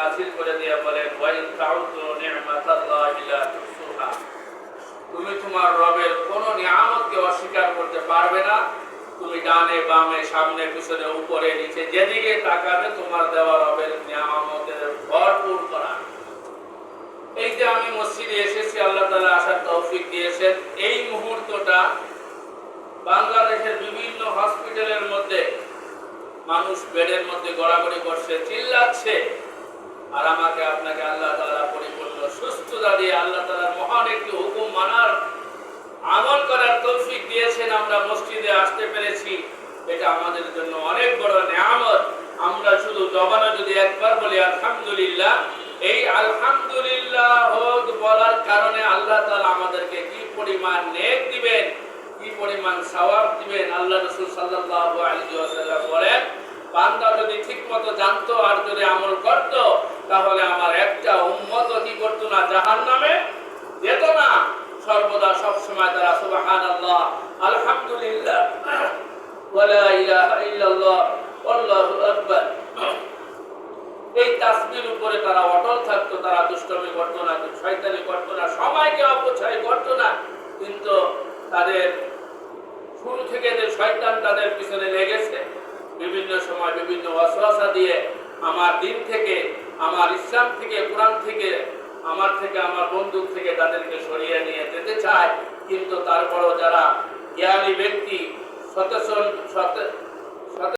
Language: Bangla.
নাযিল করে দিয়ে বলেন ওয়া ইন তাউযু নি'মাতাল্লাহি লা তুহসুহা, তুমি তোমার রবের কোন নিয়ামতকে অস্বীকার করতে পারবে না। তুমি ডানে বামে সামনে পিছনে উপরে নিচে যেদিকে তাকাবে তোমার দেওয়া রবের নিয়ামতের ভরপুর করা। এই যে আমি মসজিদে এসেছি, আল্লাহ তাআলা আসার তৌফিক দিয়েছেন। এই মুহূর্তটা বাংলাদেশের বিভিন্ন হসপিটালের মধ্যে মানুষ বেডের মধ্যে গড়াগড়ি করছে, চিল্লাচ্ছে, আর আমাকে আপনাকে আল্লাহ তাআলা পরিপূর্ণ সুস্থতা দিয়ে আল্লাহ তাআলার মহান একটি হুকুম মানার আমল করার তৌফিক দিয়েছেন। আমরা মসজিদে আসতে পেরেছি, এটা আমাদের জন্য অনেক বড় নিয়ামত। আমরা শুধু জবানে যদি একবার বলি আলহামদুলিল্লাহ, এই আলহামদুলিল্লাহ বলার কারণে আল্লাহ তাআলা আমাদেরকে কি পরিমাণ নেক দিবেন, কি পরিমাণ সওয়াব দিবেন। আল্লাহ রাসূল সাল্লাল্লাহু আলাইহি ওয়াসাল্লাম বলেন, বান্দা যদি ঠিকমতো জানতো আর যদি আমল করত, তাহলে আমার একটা উম্মতও কি করতো না, জাহান্নামে যেত না। সর্বদা সব সময় তারা সুবহানাল্লাহ, আলহামদুলিল্লাহ, ওয়া লা ইলাহা ইল্লাল্লাহ, আল্লাহু আকবার, এই তাসবির উপরে তারা অটল থাকতো। তারা দুষ্টমি করতো না, শয়তানি করতো না, সময়কে অপচয় করতো না। কিন্তু তাদের শুরু থেকে যে শয়তান তাদের পিছনে লেগেছে, বিভিন্ন সময় বিভিন্ন ওয়াসওয়াসা দিয়ে আমার দিন থেকে, আমার ইসলাম থেকে, কোরআন থেকে, আমার বন্দুক থেকে তাদেরকে সরিয়ে নিয়ে যেতে চায়। কিন্তু তারপরও যারা জ্ঞানী ব্যক্তি,